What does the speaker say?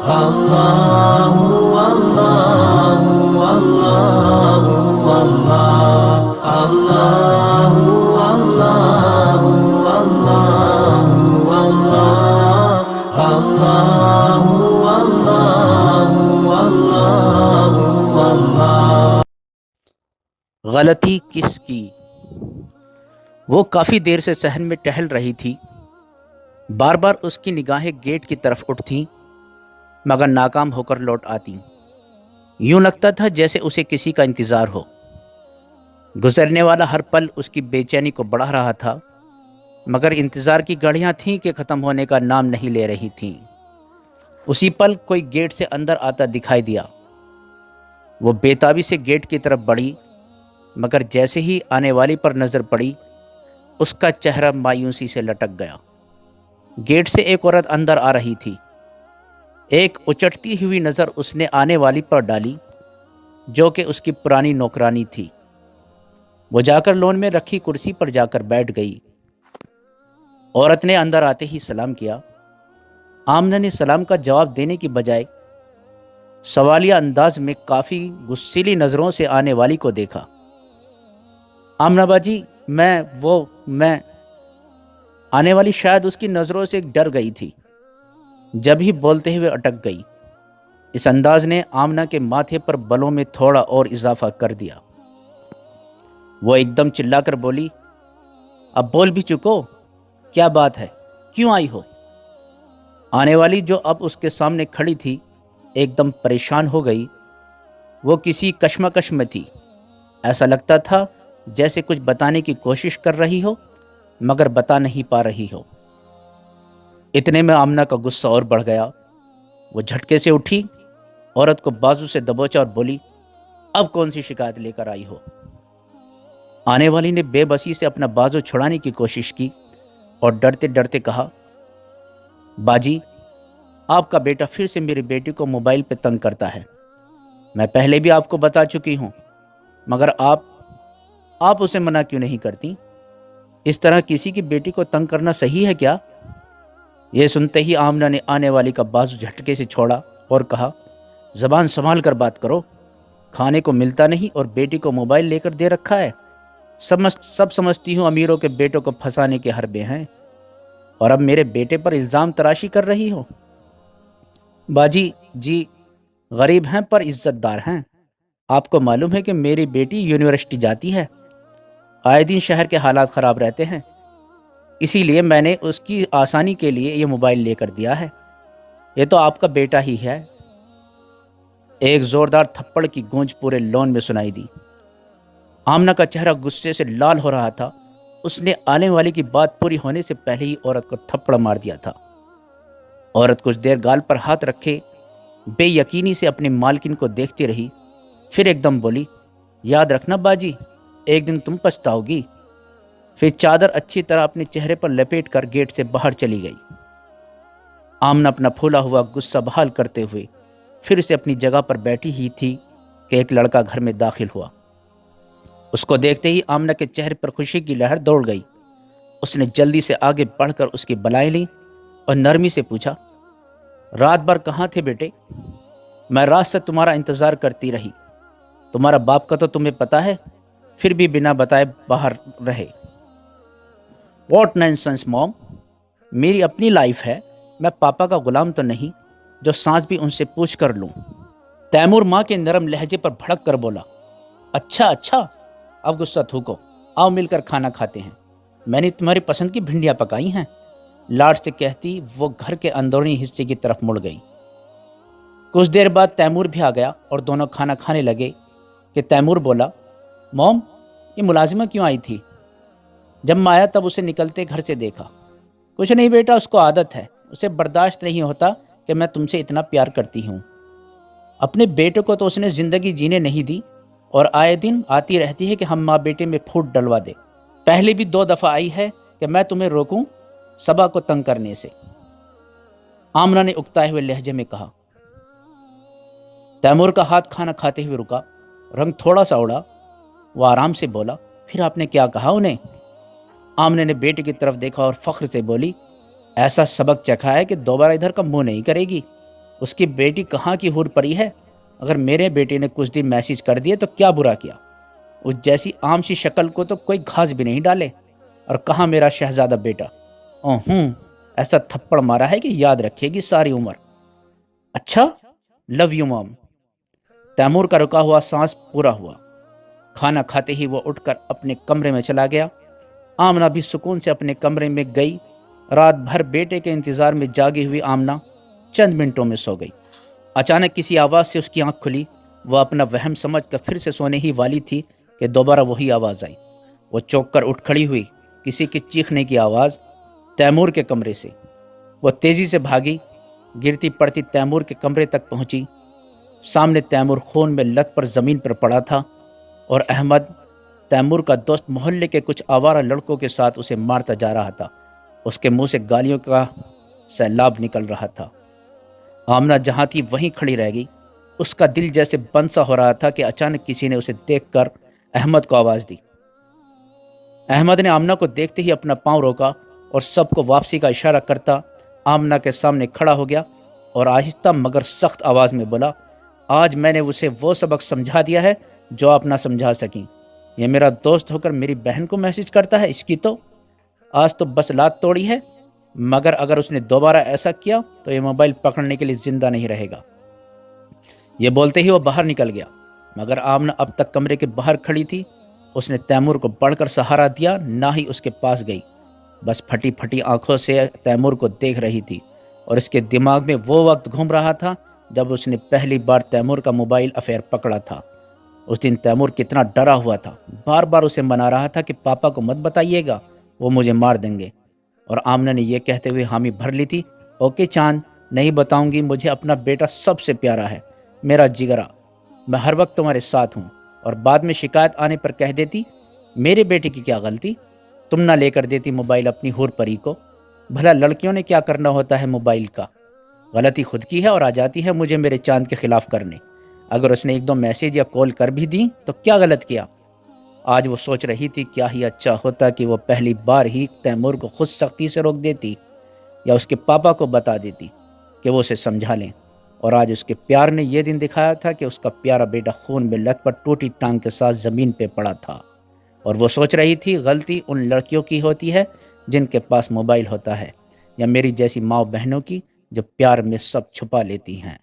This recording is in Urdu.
اللہ اللہ اللہ اللہ اللہ اللہ اللہ اللہ اللہ۔ غلطی کس کی؟ وہ کافی دیر سے صحن میں ٹہل رہی تھی۔ بار بار اس کی نگاہیں گیٹ کی طرف اٹھتیں مگر ناکام ہو کر لوٹ آتیں۔ یوں لگتا تھا جیسے اسے کسی کا انتظار ہو۔ گزرنے والا ہر پل اس کی بے چینی کو بڑھا رہا تھا مگر انتظار کی گھڑیاں تھیں کہ ختم ہونے کا نام نہیں لے رہی تھیں۔ اسی پل کوئی گیٹ سے اندر آتا دکھائی دیا۔ وہ بے تابی سے گیٹ کی طرف بڑھی مگر جیسے ہی آنے والی پر نظر پڑی اس کا چہرہ مایوسی سے لٹک گیا۔ گیٹ سے ایک عورت اندر آ رہی تھی۔ ایک اچٹتی ہوئی نظر اس نے آنے والی پر ڈالی جو کہ اس کی پرانی نوکرانی تھی۔ وہ جا کر لون میں رکھی کرسی پر جا کر بیٹھ گئی۔ عورت نے اندر آتے ہی سلام کیا۔ آمنہ نے سلام کا جواب دینے کی بجائے سوالیہ انداز میں کافی غصیلی نظروں سے آنے والی کو دیکھا۔ آمنہ باجی میں آنے والی شاید اس کی نظروں سے ڈر گئی تھی، جب ہی بولتے ہوئے اٹک گئی۔ اس انداز نے آمنہ کے ماتھے پر بلوں میں تھوڑا اور اضافہ کر دیا۔ وہ ایک دم چلا کر بولی، اب بول بھی چکو، کیا بات ہے، کیوں آئی ہو؟ آنے والی جو اب اس کے سامنے کھڑی تھی ایک دم پریشان ہو گئی۔ وہ کسی کشمکش میں تھی۔ ایسا لگتا تھا جیسے کچھ بتانے کی کوشش کر رہی ہو مگر بتا نہیں پا رہی ہو۔ اتنے میں آمنہ کا غصہ اور بڑھ گیا۔ وہ جھٹکے سے اٹھی، عورت کو بازو سے دبوچا اور بولی، اب کون سی شکایت لے کر آئی ہو؟ آنے والی نے بے بسی سے اپنا بازو چھڑانے کی کوشش کی اور ڈرتے ڈرتے کہا، باجی آپ کا بیٹا پھر سے میری بیٹی کو موبائل پہ تنگ کرتا ہے۔ میں پہلے بھی آپ کو بتا چکی ہوں مگر آپ اسے منع کیوں نہیں کرتی؟ اس طرح کسی کی بیٹی کو تنگ کرنا صحیح ہے کیا؟ یہ سنتے ہی آمنہ نے آنے والی کا بازو جھٹکے سے چھوڑا اور کہا، زبان سنبھال کر بات کرو، کھانے کو ملتا نہیں اور بیٹی کو موبائل لے کر دے رکھا ہے۔ سب سمجھتی ہوں امیروں کے بیٹوں کو پھنسانے کے حربے ہیں اور اب میرے بیٹے پر الزام تراشی کر رہی ہو۔ باجی جی غریب ہیں پر عزت دار ہیں۔ آپ کو معلوم ہے کہ میری بیٹی یونیورسٹی جاتی ہے، آئے دن شہر کے حالات خراب رہتے ہیں، اسی لیے میں نے اس کی آسانی کے لیے یہ موبائل لے کر دیا ہے۔ یہ تو آپ کا بیٹا ہی ہے۔ ایک زوردار تھپڑ کی گونج پورے لون میں سنائی دی۔ آمنہ کا چہرہ غصے سے لال ہو رہا تھا۔ اس نے آنے والی کی بات پوری ہونے سے پہلے ہی عورت کو تھپڑ مار دیا تھا۔ عورت کچھ دیر گال پر ہاتھ رکھے بے یقینی سے اپنے مالکن کو دیکھتی رہی، پھر ایک دم بولی، یاد رکھنا باجی، ایک دن تم پچھتاؤ گی۔ پھر چادر اچھی طرح اپنے چہرے پر لپیٹ کر گیٹ سے باہر چلی گئی۔ آمنہ اپنا پھولا ہوا غصہ بحال کرتے ہوئے پھر سے اپنی جگہ پر بیٹھی ہی تھی کہ ایک لڑکا گھر میں داخل ہوا۔ اس کو دیکھتے ہی آمنہ کے چہرے پر خوشی کی لہر دوڑ گئی۔ اس نے جلدی سے آگے بڑھ کر اس کی بلائیں لیں اور نرمی سے پوچھا، رات بھر کہاں تھے بیٹے؟ میں رات سے تمہارا انتظار کرتی رہی۔ تمہارا باپ کا تو تمہیں پتا ہے، پھر بھی بنا بتائے باہر رہے۔ واٹ نانسنس موم، میری اپنی لائف ہے، میں پاپا کا غلام تو نہیں جو سانس بھی ان سے پوچھ کر لوں۔ تیمور ماں کے نرم لہجے پر بھڑک کر بولا، اچھا اب غصہ تھوکو، آؤ مل کر کھانا کھاتے ہیں، میں نے تمہاری پسند کی بھنڈیاں پکائی ہیں۔ لاڈ سے کہتی وہ گھر کے اندرونی حصے کی طرف مڑ گئی۔ کچھ دیر بعد تیمور بھی آ گیا اور دونوں کھانا کھانے لگے کہ تیمور بولا، موم یہ ملازمہ کیوں آئی تھی؟ جب میں آیا تب اسے نکلتے گھر سے دیکھا۔ کچھ نہیں بیٹا، اس کو عادت ہے، اسے برداشت نہیں ہوتا کہ میں تم سے اتنا پیار کرتی ہوں۔ اپنے بیٹے کو تو اس نے زندگی جینے نہیں دی اور آئے دن آتی رہتی ہے کہ ہم ماں بیٹے میں پھوٹ ڈلوا دے۔ پہلے بھی 2 دفعہ آئی ہے کہ میں تمہیں روکوں صبا کو تنگ کرنے سے۔ آمنہ نے اکتائے ہوئے لہجے میں کہا۔ تیمور کا ہاتھ کھانا کھاتے ہوئے رکا، رنگ تھوڑا سا اڑا۔ وہ آرام سے بولا، پھر آپ نے کیا کہا انہیں؟ آمنہ نے بیٹے کی طرف دیکھا اور فخر سے بولی، ایسا سبق چکھا ہے کہ دوبارہ ادھر کا منہ نہیں کرے گی۔ اس کی بیٹی کہاں کی حور پری ہے؟ اگر میرے بیٹے نے کچھ دن میسج کر دیے تو کیا برا کیا؟ اس جیسی عام سی شکل کو تو کوئی گھاس بھی نہیں ڈالے۔ اور کہاں میرا شہزادہ بیٹا؟ ایسا تھپڑ مارا ہے کہ یاد رکھے گی ساری عمر۔ اچھا، لو یو مام۔ تیمور کا رکا ہوا سانس پورا ہوا۔ کھانا کھاتے ہی وہ اٹھ کر اپنے کمرے میں چلا گیا۔ آمنہ بھی سکون سے اپنے کمرے میں گئی۔ رات بھر بیٹے کے انتظار میں جاگی ہوئی آمنہ چند منٹوں میں سو گئی۔ اچانک کسی آواز سے اس کی آنکھ کھلی۔ وہ اپنا وہم سمجھ کر پھر سے سونے ہی والی تھی کہ دوبارہ وہی آواز آئی۔ وہ چونک کر اٹھ کھڑی ہوئی۔ کسی کے چیخنے کی آواز، تیمور کے کمرے سے۔ وہ تیزی سے بھاگی، گرتی پڑتی تیمور کے کمرے تک پہنچی۔ سامنے تیمور خون میں لت پر زمین پر پڑا تھا اور احمد، تیمور کا دوست، محلے کے کچھ آوارہ لڑکوں کے ساتھ اسے مارتا جا رہا تھا۔ اس کے منہ سے گالیوں کا سیلاب نکل رہا تھا۔ آمنہ جہاں تھی وہیں کھڑی رہ گئی۔ اس کا دل جیسے بند سا ہو رہا تھا کہ اچانک کسی نے اسے دیکھ کر احمد کو آواز دی۔ احمد نے آمنہ کو دیکھتے ہی اپنا پاؤں روکا اور سب کو واپسی کا اشارہ کرتا آمنہ کے سامنے کھڑا ہو گیا اور آہستہ مگر سخت آواز میں بولا، آج میں نے اسے وہ سبق سمجھا دیا ہے جو آپ نہ سمجھا سکیں۔ یہ میرا دوست ہو کر میری بہن کو میسج کرتا ہے، اس کی تو آج تو بس لات توڑی ہے، مگر اگر اس نے دوبارہ ایسا کیا تو یہ موبائل پکڑنے کے لیے زندہ نہیں رہے گا۔ یہ بولتے ہی وہ باہر نکل گیا، مگر آمنہ اب تک کمرے کے باہر کھڑی تھی۔ اس نے تیمور کو بڑھ کر سہارا دیا، نہ ہی اس کے پاس گئی، بس پھٹی پھٹی آنکھوں سے تیمور کو دیکھ رہی تھی اور اس کے دماغ میں وہ وقت گھوم رہا تھا جب اس نے پہلی بار تیمور کا موبائل افیئر پکڑا تھا۔ اس دن تیمور کتنا ڈرا ہوا تھا، بار بار اسے منا رہا تھا کہ پاپا کو مت بتائیے گا، وہ مجھے مار دیں گے۔ اور آمنہ نے یہ کہتے ہوئے حامی بھر لی تھی، اوکے چاند، نہیں بتاؤں گی، مجھے اپنا بیٹا سب سے پیارا ہے، میرا جگرا، میں ہر وقت تمہارے ساتھ ہوں۔ اور بعد میں شکایت آنے پر کہہ دیتی، میرے بیٹے کی کیا غلطی، تم نہ لے کر دیتی موبائل اپنی حور پری کو، بھلا لڑکیوں نے کیا کرنا ہوتا ہے موبائل کا، غلطی خود کی ہے اور آ جاتی ہے مجھے میرے چاند کے خلاف کرنے۔ اگر اس نے ایک دو میسیج یا کال کر بھی دی تو کیا غلط کیا؟ آج وہ سوچ رہی تھی کیا ہی اچھا ہوتا کہ وہ پہلی بار ہی تیمور کو خود سختی سے روک دیتی یا اس کے پاپا کو بتا دیتی کہ وہ اسے سمجھا لیں۔ اور آج اس کے پیار نے یہ دن دکھایا تھا کہ اس کا پیارا بیٹا خون میں لت پر ٹوٹی ٹانگ کے ساتھ زمین پہ پڑا تھا، اور وہ سوچ رہی تھی غلطی ان لڑکیوں کی ہوتی ہے جن کے پاس موبائل ہوتا ہے، یا میری جیسی ماں بہنوں کی جو پیار میں سب چھپا لیتی ہیں۔